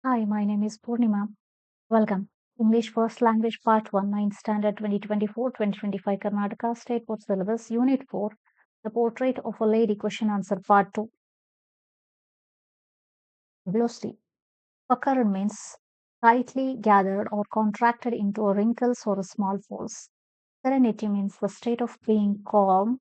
Hi, my name is Purnima. Welcome. English First Language Part 1, 9th Standard 2024-2025 Karnataka State Board Syllabus Unit 4, The Portrait of a Lady Question Answer Part 2. Glossary. Puckered means tightly gathered or contracted into a wrinkles or a small folds. Serenity means the state of being calm,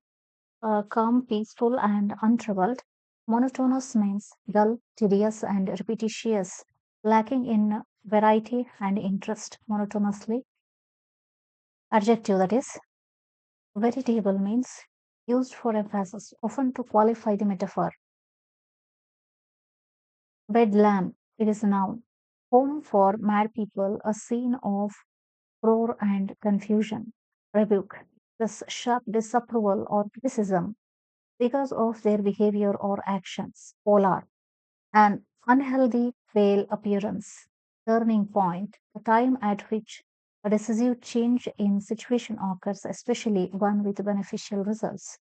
peaceful, and untroubled. Monotonous means dull, tedious, and repetitious, lacking in variety and interest. Monotonously, adjective that is, veritable means used for emphasis, often to qualify the metaphor. Bedlam, it is a noun. Home for mad people, a scene of roar and confusion. Rebuke, this sharp disapproval or criticism because of their behavior or actions. Polar, an unhealthy pale appearance. Turning point, a time at which a decisive change in situation occurs, especially one with beneficial results.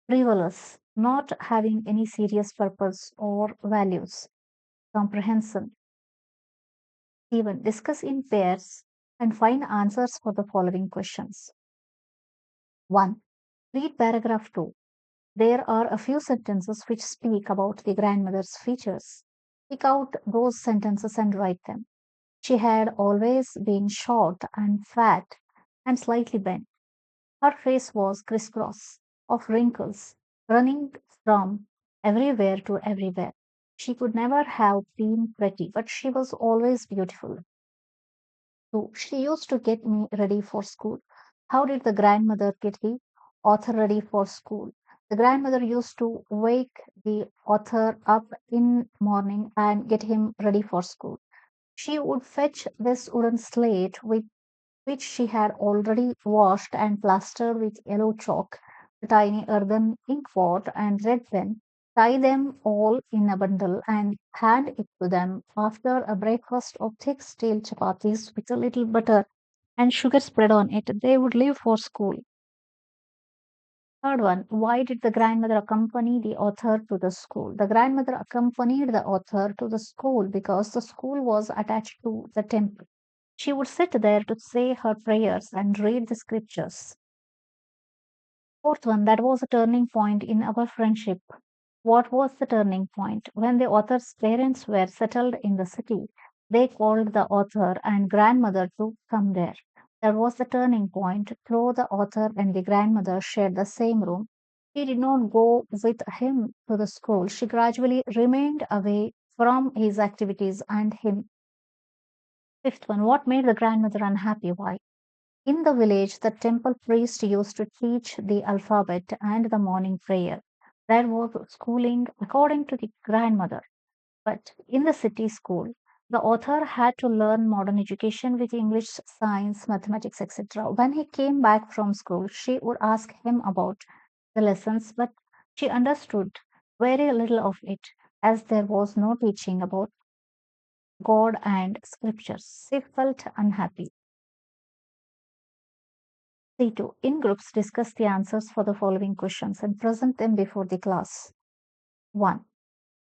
Frivolous, not having any serious purpose or values. Comprehension, even discuss in pairs and find answers for the following questions. 1. Read paragraph 2. There are a few sentences which speak about the grandmother's features. Pick out those sentences and write them. She had always been short and fat and slightly bent. Her face was crisscross of wrinkles, running from everywhere to everywhere. She could never have been pretty, but she was always beautiful. So she used to get me ready for school. How did the grandmother get the author ready for school? The grandmother used to wake the author up in morning and get him ready for school. She would fetch this wooden slate with which she had already washed and plastered with yellow chalk, a tiny earthen inkpot and red pen, tie them all in a bundle and hand it to them after a breakfast of thick stale chapatis with a little butter and sugar spread on it. They would leave for school. Third one, why did the grandmother accompany the author to the school? The grandmother accompanied the author to the school because the school was attached to the temple. She would sit there to say her prayers and read the scriptures. Fourth one, that was a turning point in our friendship. What was the turning point? When the author's parents were settled in the city, they called the author and grandmother to come there. That was the turning point. Though the author and the grandmother shared the same room, she did not go with him to the school. She gradually remained away from his activities and him. Fifth one, what made the grandmother unhappy? Why? In the village, the temple priest used to teach the alphabet and the morning prayer. That was schooling according to the grandmother. But in the city school, the author had to learn modern education with English, science, mathematics, etc. When he came back from school, she would ask him about the lessons, but she understood very little of it as there was no teaching about God and scriptures. She felt unhappy. C2. In groups, discuss the answers for the following questions and present them before the class. 1.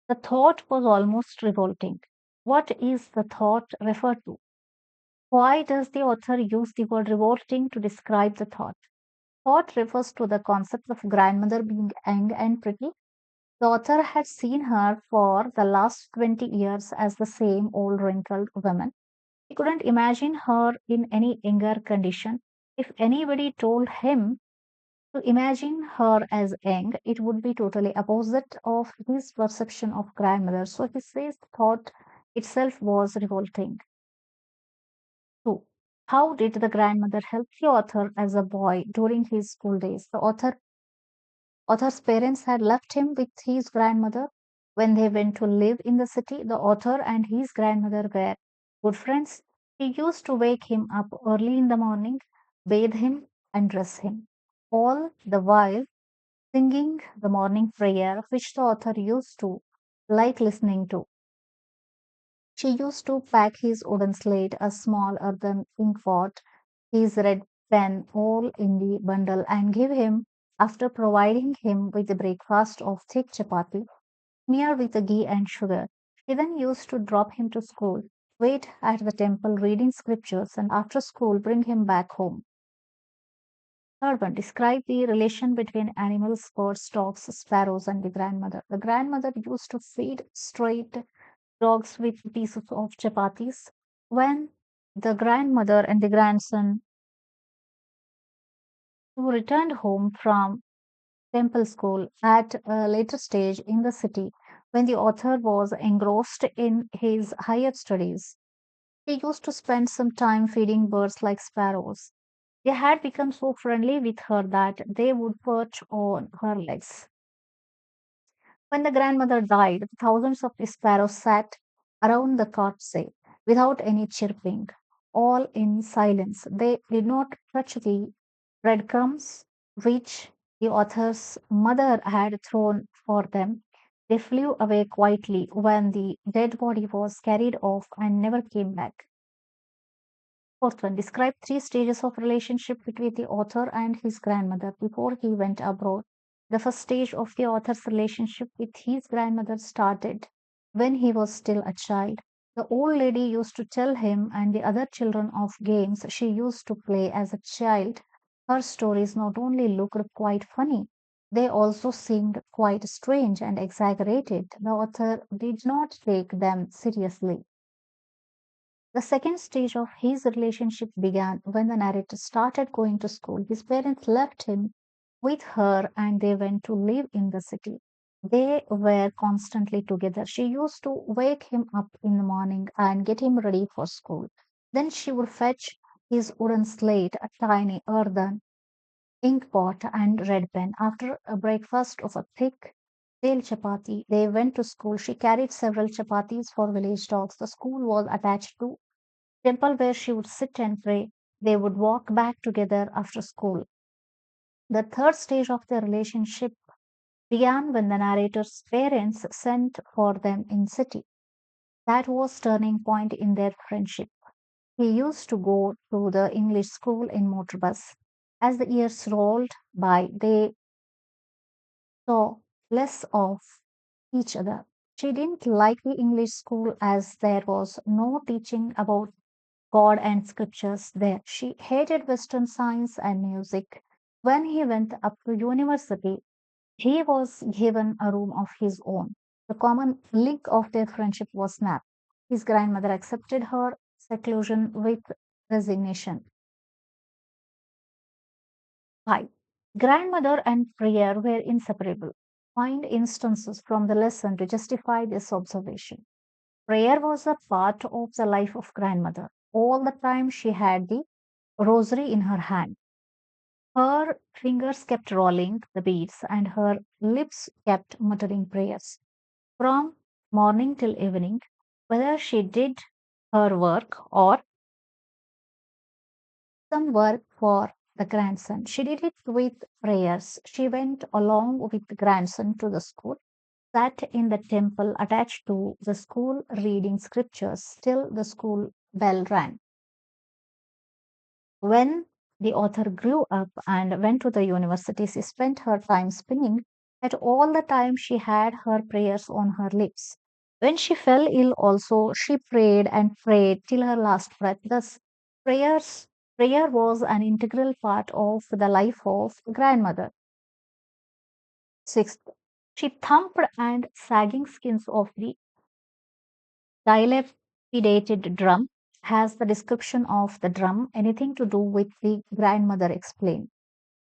The thought was almost revolting. What is the thought referred to? Why does the author use the word revolting to describe the thought? Thought refers to the concept of grandmother being young and pretty. The author had seen her for the last 20 years as the same old wrinkled woman. He couldn't imagine her in any younger condition. If anybody told him to imagine her as young, it would be totally opposite of his perception of grandmother. So he says the thought itself was revolting. 2. How did the grandmother help the author as a boy during his school days? The author's parents had left him with his grandmother. When they went to live in the city, the author and his grandmother were good friends. He used to wake him up early in the morning, bathe him, and dress him. All the while singing the morning prayer, which the author used to like listening to. She used to pack his wooden slate, a small earthen inkpot, his red pen, all in the bundle, and give him, after providing him with a breakfast of thick chapati, smeared with ghee and sugar. He then used to drop him to school, wait at the temple reading scriptures, and after school bring him back home. Third one, describe the relation between animals, birds, dogs, sparrows, and the grandmother. The grandmother used to feed straight dogs with pieces of chapatis. When the grandmother and the grandson who returned home from temple school at a later stage in the city, when the author was engrossed in his higher studies, he used to spend some time feeding birds like sparrows. They had become so friendly with her that they would perch on her legs. When the grandmother died, thousands of sparrows sat around the corpse without any chirping, all in silence. They did not touch the breadcrumbs which the author's mother had thrown for them. They flew away quietly when the dead body was carried off and never came back. Fourth one, describe three stages of relationship between the author and his grandmother before he went abroad. The first stage of the author's relationship with his grandmother started when he was still a child. The old lady used to tell him and the other children of games she used to play as a child. Her stories not only looked quite funny, they also seemed quite strange and exaggerated. The author did not take them seriously. The second stage of his relationship began when the narrator started going to school. His parents left him with her and they went to live in the city. They were constantly together. She used to wake him up in the morning and get him ready for school. Then she would fetch his wooden slate, a tiny earthen ink pot, and red pen. After a breakfast of a thick stale chapati, they went to school. She carried several chapatis for village dogs. The school was attached to temple where she would sit and pray. They would walk back together after school. The third stage of their relationship began when the narrator's parents sent for them in city. That was turning point in their friendship. He used to go to the English school in motor bus. As the years rolled by, they saw less of each other. She didn't like the English school as there was no teaching about God and scriptures there. She hated Western science and music. When he went up to university, he was given a room of his own. The common link of their friendship was snapped. His grandmother accepted her seclusion with resignation. 5. Grandmother and prayer were inseparable. Find instances from the lesson to justify this observation. Prayer was a part of the life of grandmother. All the time she had the rosary in her hand. Her fingers kept rolling the beads and her lips kept muttering prayers. From morning till evening, whether she did her work or some work for the grandson, she did it with prayers. She went along with the grandson to the school, sat in the temple attached to the school reading scriptures till the school bell rang. When the author grew up and went to the university, she spent her time spinning, at all the time she had her prayers on her lips. When she fell ill also, she prayed and prayed till her last breath. Thus, prayer was an integral part of the life of grandmother. Sixth, she thumped and sagging skins of the dilapidated drum. Has the description of the drum anything to do with the grandmother explained?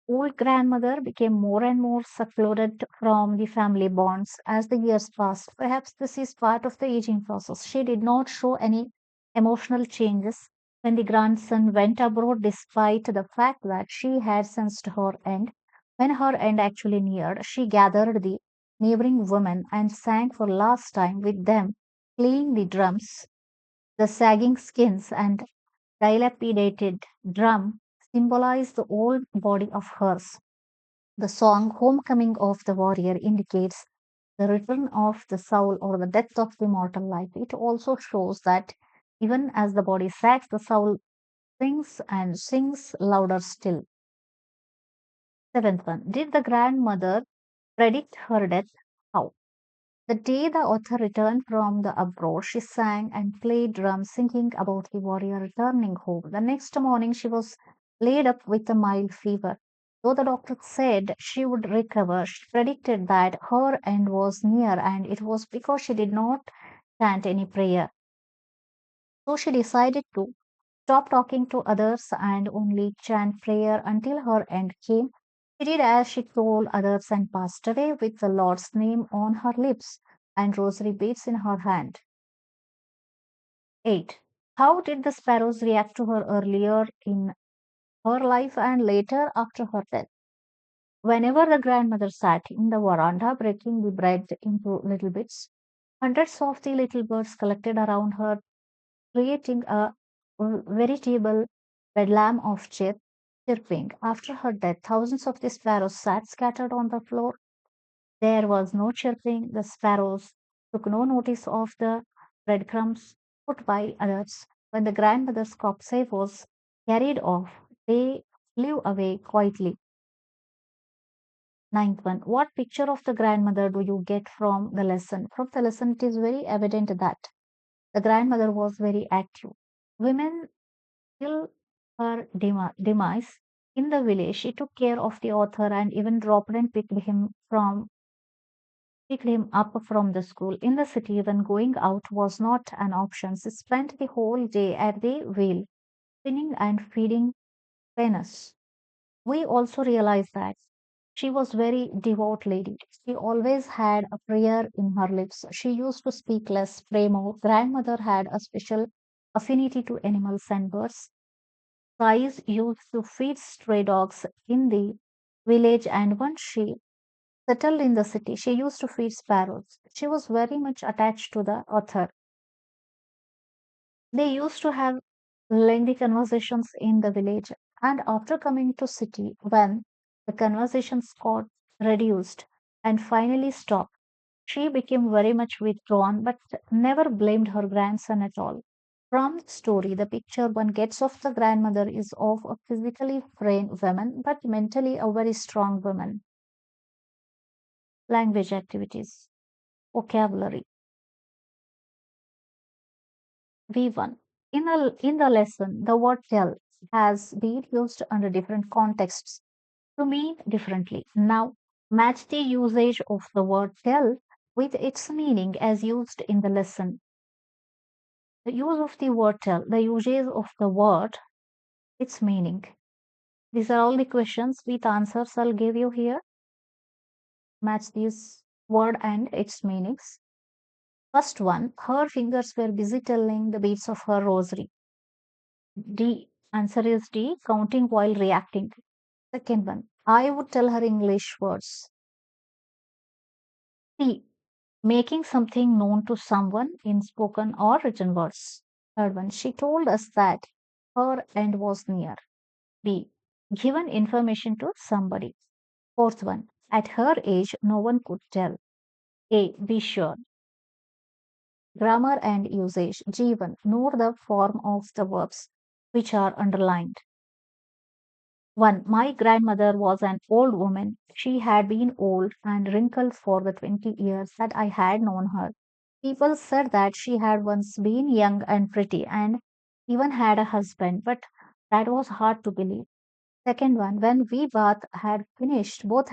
Old grandmother became more and more secluded from the family bonds as the years passed. Perhaps this is part of the aging process. She did not show any emotional changes when the grandson went abroad, despite the fact that she had sensed her end. When her end actually neared, she gathered the neighboring women and sang for last time with them, playing the drums. The sagging skins and dilapidated drum symbolize the old body of hers. The song Homecoming of the Warrior indicates the return of the soul or the death of the mortal life. It also shows that even as the body sags, the soul sings and sings louder still. Seventh one. Did the grandmother predict her death? How? The day the author returned from the abroad, she sang and played drums, singing about the warrior returning home. The next morning, she was laid up with a mild fever. Though the doctor said she would recover, she predicted that her end was near, and it was because she did not chant any prayer. So she decided to stop talking to others and only chant prayer until her end came. She did as she told others and passed away with the Lord's name on her lips and rosary beads in her hand. 8. How did the sparrows react to her earlier in her life and later after her death? Whenever the grandmother sat in the veranda breaking the bread into little bits, hundreds of the little birds collected around her, creating a veritable bedlam of chirping. After her death, thousands of the sparrows sat scattered on the floor. There was no chirping. The sparrows took no notice of the breadcrumbs put by others. When the grandmother's corpse was carried off, they flew away quietly. Ninth one. What picture of the grandmother do you get from the lesson? From the lesson, it is very evident that the grandmother was very active. Women till her demise in the village, she took care of the author and even dropped and picked him up from the school. In the city, when going out was not an option, she spent the whole day at the wheel, spinning and feeding Venus. We also realize that she was very devout lady. She always had a prayer in her lips. She used to speak less, pray more. Grandmother had a special affinity to animals and birds. Guys used to feed stray dogs in the village, and once she settled in the city, she used to feed sparrows. She was very much attached to the author. They used to have lengthy conversations in the village, and after coming to city, when the conversations got reduced and finally stopped, she became very much withdrawn but never blamed her grandson at all. From the story, the picture one gets of the grandmother is of a physically frail woman but mentally a very strong woman. Language activities, vocabulary. V1. In the lesson, the word tell has been used under different contexts to mean differently. Now, match the usage of the word tell with its meaning as used in the lesson. The use of the word tell, the usage of the word, its meaning. These are all the questions with answers I'll give you here. Match this word and its meanings. First one, her fingers were busy telling the beads of her rosary. D. Answer is D, counting while reacting. Second one, I would tell her English words. C. Making something known to someone in spoken or written words. Third one, she told us that her end was near. B. Given information to somebody. Fourth one, at her age, no one could tell. A. Be sure. Grammar and usage. G1. Note the form of the verbs which are underlined. 1. My grandmother was an old woman. She had been old and wrinkled for the 20 years that I had known her. People said that she had once been young and pretty and even had a husband, but that was hard to believe. Second one, when we both had finished, both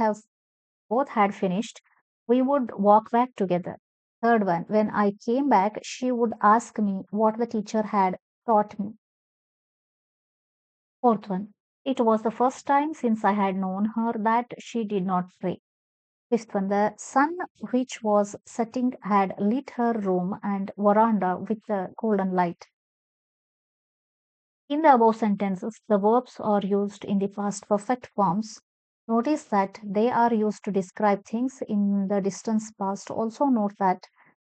had finished, we would walk back together. Third one, when I came back, she would ask me what the teacher had taught me. Fourth one, it was the first time since I had known her that she did not pray. Fifth one, the sun which was setting had lit her room and veranda with a golden light. In the above sentences, the verbs are used in the past perfect forms. Notice that they are used to describe things in the distant past. Also note that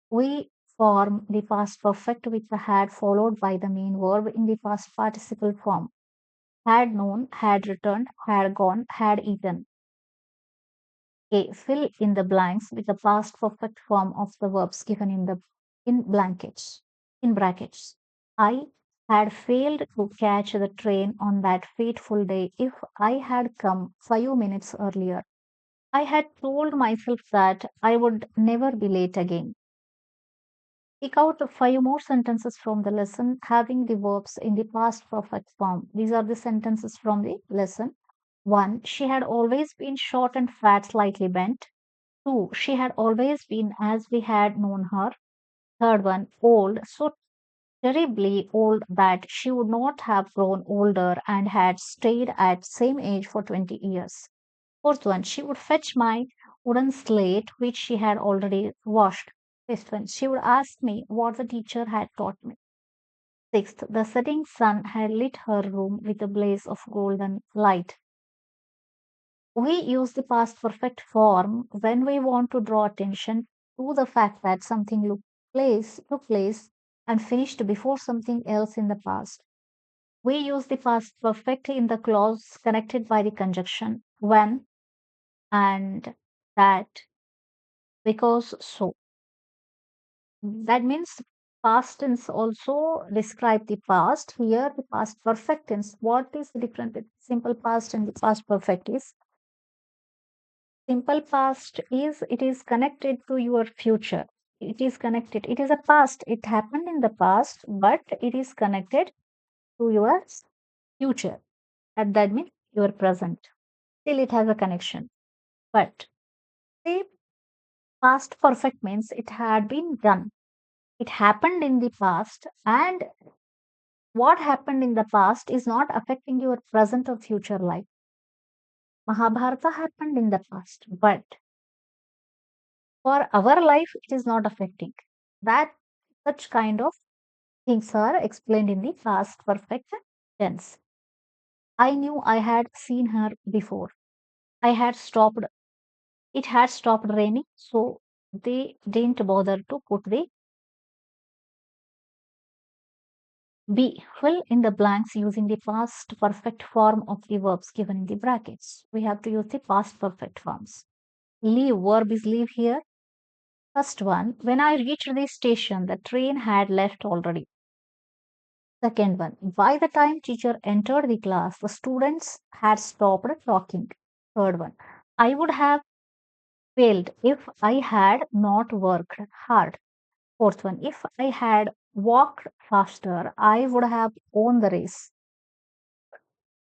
we form the past perfect with the had followed by the main verb in the past participle form. Had known, had returned, had gone, had eaten. A. Fill in the blanks with the past perfect form of the verbs given in brackets. I had failed to catch the train on that fateful day if I had come 5 minutes earlier. I had told myself that I would never be late again. Pick out five more sentences from the lesson having the verbs in the past perfect form. These are the sentences from the lesson. 1. She had always been short and fat, slightly bent. 2. She had always been as we had known her. Third one, old, so terribly old that she would not have grown older and had stayed at same age for 20 years. Fourth one, she would fetch my wooden slate, which she had already washed. Fifth one, she would ask me what the teacher had taught me. Sixth, the setting sun had lit her room with a blaze of golden light. We use the past perfect form when we want to draw attention to the fact that something took place and finished before something else in the past. We use the past perfect in the clause connected by the conjunction when and that because so. That means past tense also describe the past. Here, the past perfect tense. What is the difference between simple past and the past perfect is simple past is it is connected to your future. It is connected. It is a past. It happened in the past, but it is connected to your future. And that means your present. Still, it has a connection. But the past perfect means it had been done. It happened in the past, and what happened in the past is not affecting your present or future life. Mahabharata happened in the past, but for our life, it is not affecting. That such kind of things are explained in the past perfect tense. I knew I had seen her before. I had stopped, it had stopped raining, so they didn't bother to put the B. Fill in the blanks using the past perfect form of the verbs given in the brackets. We have to use the past perfect forms. Leave, verb is leave here. First one, when I reached the station, the train had left already. Second one, by the time teacher entered the class, the students had stopped talking. Third one, I would have failed if I had not worked hard. Fourth one, if I had walked faster, I would have won the race.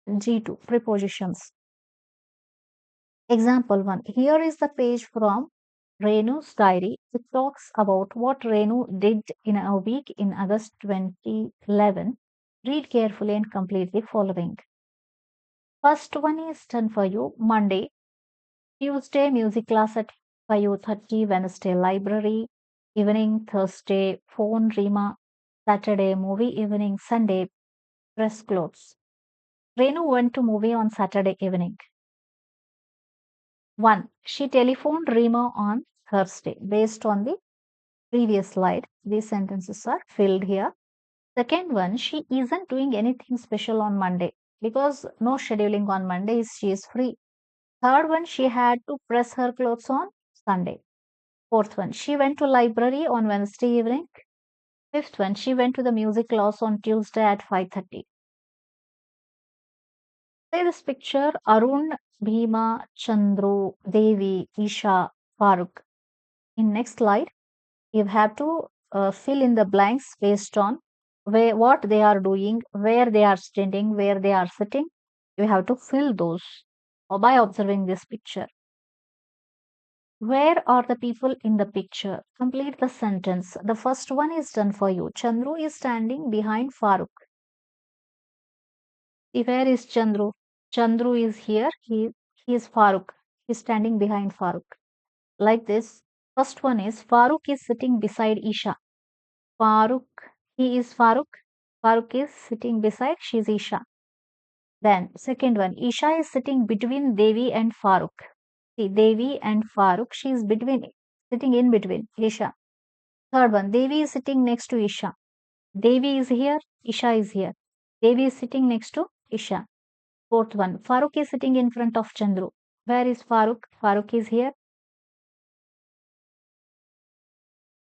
G2, prepositions. Example 1. Here is the page from Renu's diary. It talks about what Renu did in a week in August 2011. Read carefully and complete the following. First one is done for you. Monday, Tuesday, music class at 5:30, Wednesday, library, evening, Thursday, phone, Rima, Saturday, movie, evening, Sunday, press clothes. Renu went to movie on Saturday evening. 1. She telephoned Rima on Thursday. Based on the previous slide, these sentences are filled here. Second one, she isn't doing anything special on Monday because no scheduling on Mondays, she is free. Third one, she had to press her clothes on Sunday. Fourth one, she went to library on Wednesday evening. Fifth one, she went to the music class on Tuesday at 5:30. Say this picture, Arun, Bhima, Chandru, Devi, Isha, Farooq. In next slide, you have to fill in the blanks based on what they are doing, where they are standing, where they are sitting. You have to fill those by observing this picture. Where are the people in the picture? Complete the sentence. The first one is done for you. Chandru is standing behind Farooq. See, where is Chandru? Chandru is here. He is Farooq. He is standing behind Farooq. Like this. First one is Farooq is sitting beside Isha. Farooq, he is Farooq. Farooq is sitting beside, she's Isha. Then, second one, Isha is sitting between Devi and Farooq. See, Devi and Farooq, she is between, sitting in between, Isha. Third one, Devi is sitting next to Isha. Devi is here, Isha is here. Devi is sitting next to Isha. Fourth one, Farooq is sitting in front of Chandru. Where is Farooq? Farooq is here.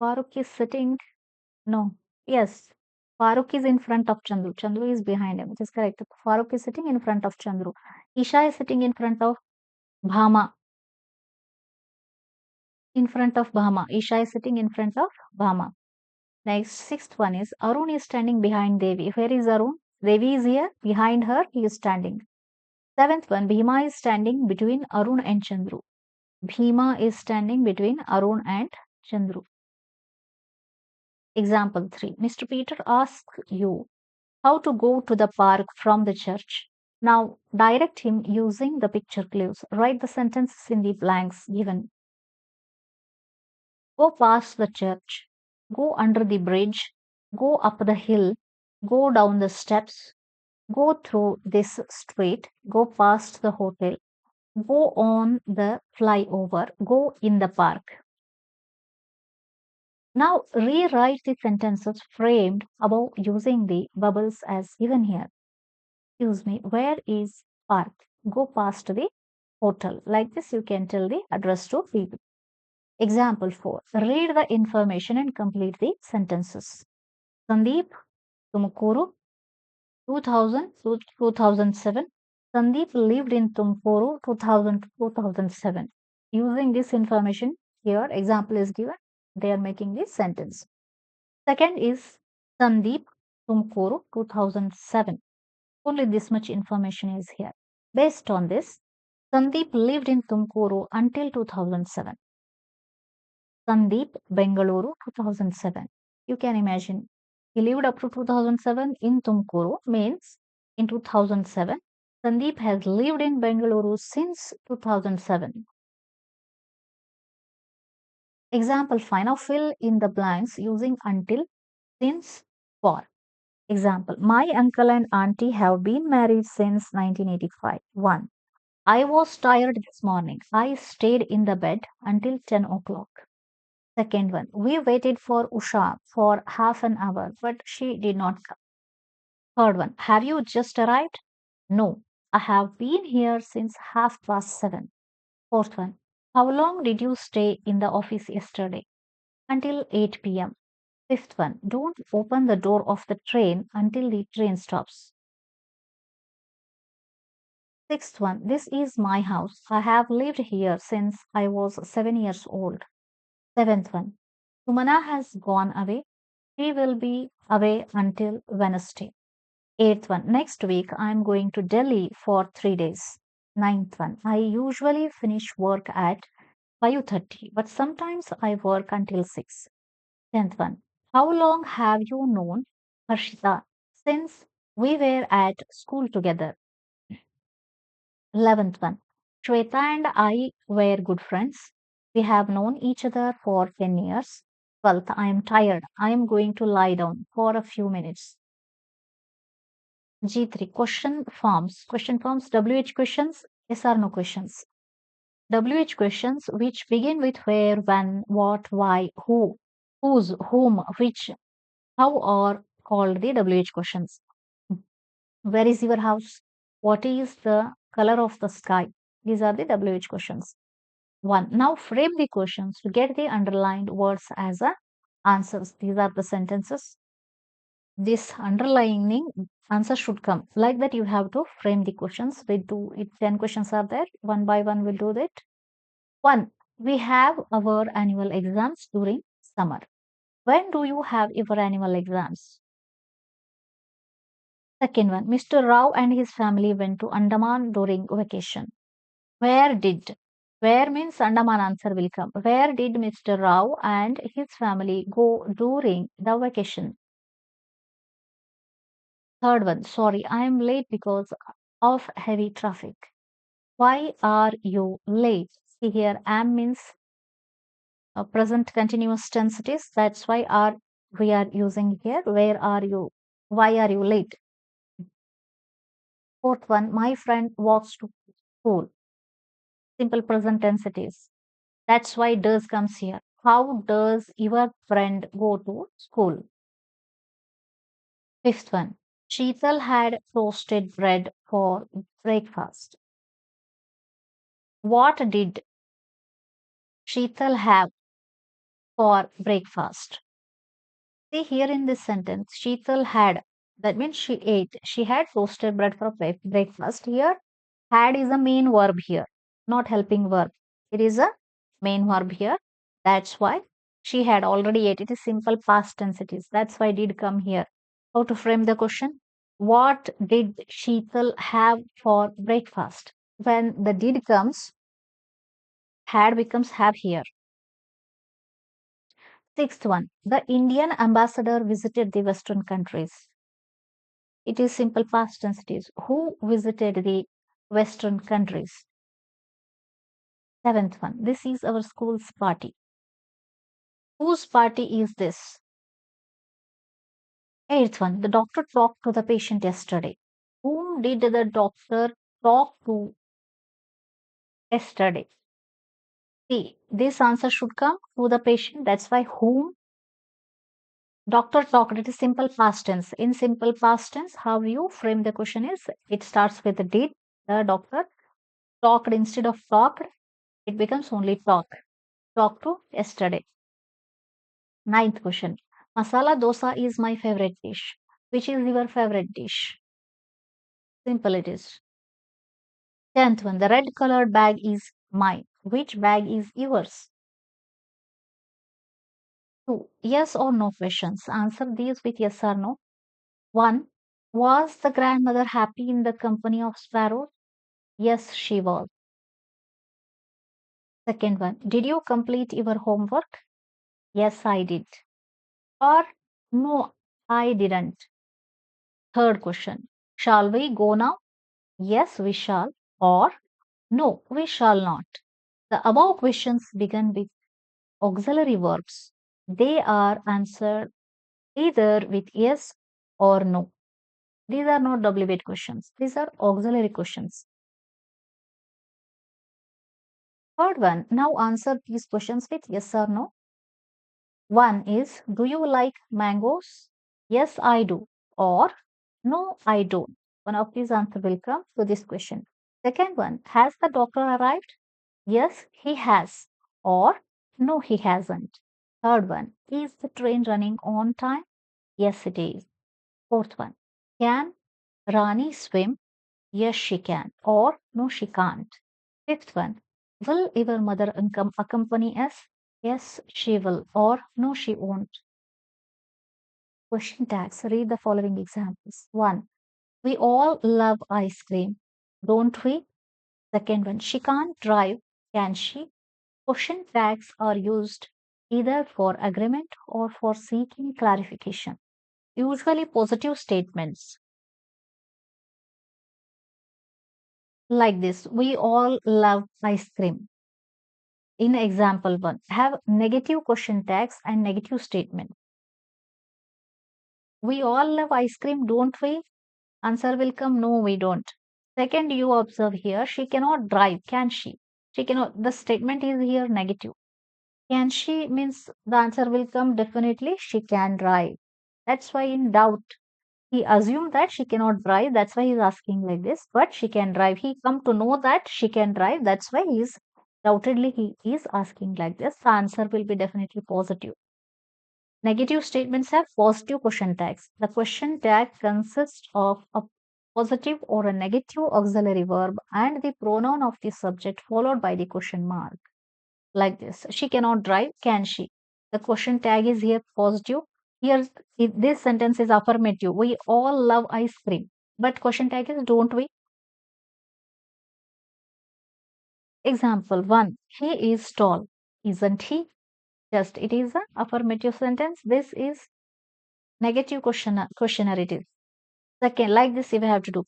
Farooq is sitting, no, yes. Farooq is in front of Chandru. Chandru is behind him. It is correct. Farooq is sitting in front of Chandru. Isha is sitting in front of Bhama. In front of Bahama. Isha is sitting in front of Bahama. Next, sixth one is Arun is standing behind Devi. Where is Arun? Devi is here. Behind her, he is standing. Seventh one, Bhima is standing between Arun and Chandru. Bhima is standing between Arun and Chandru. Example 3. Mr. Peter asks you how to go to the park from the church. Now direct him using the picture clues. Write the sentences in the blanks given. Go past the church. Go under the bridge. Go up the hill. Go down the steps. Go through this street. Go past the hotel. Go on the flyover. Go in the park. Now rewrite the sentences framed above using the bubbles as given here. Excuse me, where is park? Go past the hotel. Like this, you can tell the address to people. Example 4. Read the information and complete the sentences. Sandeep, Tumkuru, 2000 to 2007. Sandeep lived in Tumkuru 2000 to 2007. Using this information here, example is given. They are making this sentence. Second is Sandeep, Tumkuru 2007. Only this much information is here. Based on this, Sandeep lived in Tumkuru until 2007. Sandeep, Bengaluru 2007. You can imagine. He lived up to 2007 in Tumkuru, means in 2007. Sandeep has lived in Bengaluru since 2007. Example 5. Now fill in the blanks using until, since, for. Example, my uncle and auntie have been married since 1985. 1. I was tired this morning. I stayed in the bed until 10 o'clock. Second one, we waited for Usha for half an hour, but she did not come. Third one, have you just arrived? No, I have been here since 7:30. Fourth one, how long did you stay in the office yesterday? Until 8 p.m. Fifth one, don't open the door of the train until the train stops. Sixth one, this is my house. I have lived here since I was 7 years old. Seventh one, Sumana has gone away. She will be away until Wednesday. Eighth one, next week I am going to Delhi for 3 days. Ninth one, I usually finish work at 5:30, but sometimes I work until 6. Tenth one, how long have you known Harshita? Since we were at school together. 11th one, Shweta and I were good friends. We have known each other for 10 years. 12th, I am tired. I am going to lie down for a few minutes. G3, question forms. Question forms, WH questions, yes or no questions. WH questions which begin with where, when, what, why, who, whose, whom, which, how are called the WH questions. Where is your house? What is the color of the sky? These are the WH questions. 1. Now frame the questions to get the underlined words as a answers. These are the sentences. This underlining answer should come. Like that, you have to frame the questions. We do it. 10 questions are there. One by one, we'll do that. 1. We have our annual exams during summer. When do you have your annual exams? Second one, Mr. Rao and his family went to Andaman during vacation. Where did? Where means Andaman answer will come. Where did Mr. Rao and his family go during the vacation? Third one, sorry, I am late because of heavy traffic. Why are you late? See here, am means present continuous tense it is. That's why are we are using here. Where are you? Why are you late? Fourth one, my friend walks to school. Simple present tense it is. That's why does comes here. How does your friend go to school? Fifth one. Sheetal had toasted bread for breakfast. What did Sheetal have for breakfast? See here in this sentence, Sheetal had, that means she ate. She had toasted bread for breakfast. Here, had is a main verb here, not helping verb. It is a main verb here. That's why she had already ate. It is simple past tense it is. That's why did come here. How to frame the question? What did Sheetal have for breakfast? When the did comes, had becomes have here. Sixth one, the Indian ambassador visited the Western countries. It is simple past tense it is. Who visited the Western countries? Seventh one, this is our school's party. Whose party is this? Eighth one, the doctor talked to the patient yesterday. Whom did the doctor talk to yesterday? See, this answer should come to the patient. That's why whom doctor talked. It is simple past tense. In simple past tense, how you frame the question is it starts with the did. The doctor talked instead of talked. It becomes only talk. Talk to yesterday. Ninth question. Masala dosa is my favorite dish. Which is your favorite dish? Simple it is. Tenth one. The red colored bag is mine. Which bag is yours? Two. Yes or no questions. Answer these with yes or no. One. Was the grandmother happy in the company of sparrows? Yes, she was. Second one. Did you complete your homework? Yes, I did. Or no, I didn't. Third question. Shall we go now? Yes, we shall. Or no, we shall not. The above questions begin with auxiliary verbs. They are answered either with yes or no. These are not double weight questions. These are auxiliary questions. Third one, now answer these questions with yes or no. One is, do you like mangoes? Yes, I do. Or no, I don't. One of these answers will come to this question. Second one, has the doctor arrived? Yes, he has. Or no, he hasn't. Third one, is the train running on time? Yes, it is. Fourth one, can Rani swim? Yes, she can. Or no, she can't. Fifth one, will your mother accompany us? Yes, she will. Or no, she won't. Question tags. Read the following examples. One, we all love ice cream, don't we? Second one, she can't drive, can she? Question tags are used either for agreement or for seeking clarification. Usually positive statements like this. We all love ice cream. In example 1, have negative question tags and negative statement. We all love ice cream, don't we? Answer will come, no, we don't. Second, you observe here, she cannot drive, can she? She cannot, the statement is here negative. Can she means the answer will come definitely, she can drive. That's why in doubt, he assumed that she cannot drive. That's why he's asking like this. But she can drive. He come to know that she can drive. That's why he's doubtedly he is asking like this. The answer will be definitely positive. Negative statements have positive question tags. The question tag consists of a positive or a negative auxiliary verb and the pronoun of the subject followed by the question mark. Like this. She cannot drive, can she? The question tag is here positive. Here, this sentence is affirmative. We all love ice cream. But question tag is don't we? Example 1. He is tall. Isn't he? Just it is an affirmative sentence. This is negative questionnaire it is. Second, like this, you have to do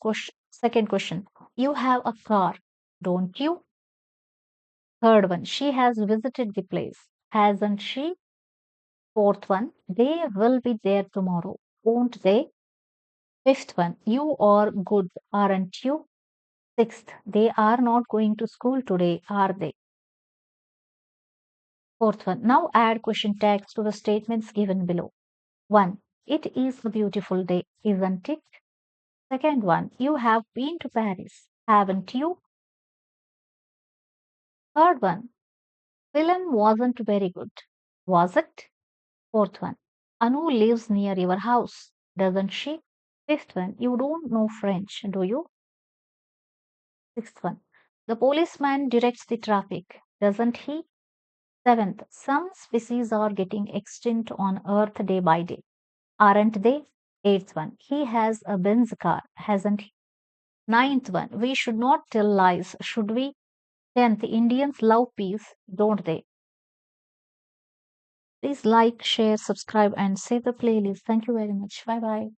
second question. You have a car, don't you? Third one, she has visited the place. Hasn't she? Fourth one, they will be there tomorrow, won't they? Fifth one, you are good, aren't you? Sixth, they are not going to school today, are they? Fourth one, now add question tags to the statements given below. One, it is a beautiful day, isn't it? Second one, you have been to Paris, haven't you? Third one, film wasn't very good, was it? Fourth one, Anu lives near your house, doesn't she? Fifth one, you don't know French, do you? Sixth one, the policeman directs the traffic, doesn't he? Seventh, some species are getting extinct on Earth day by day. Aren't they? Eighth one, he has a Benz car, hasn't he? Ninth one, we should not tell lies, should we? Tenth, Indians love peace, don't they? Please like, share, subscribe, and save the playlist. Thank you very much. Bye bye.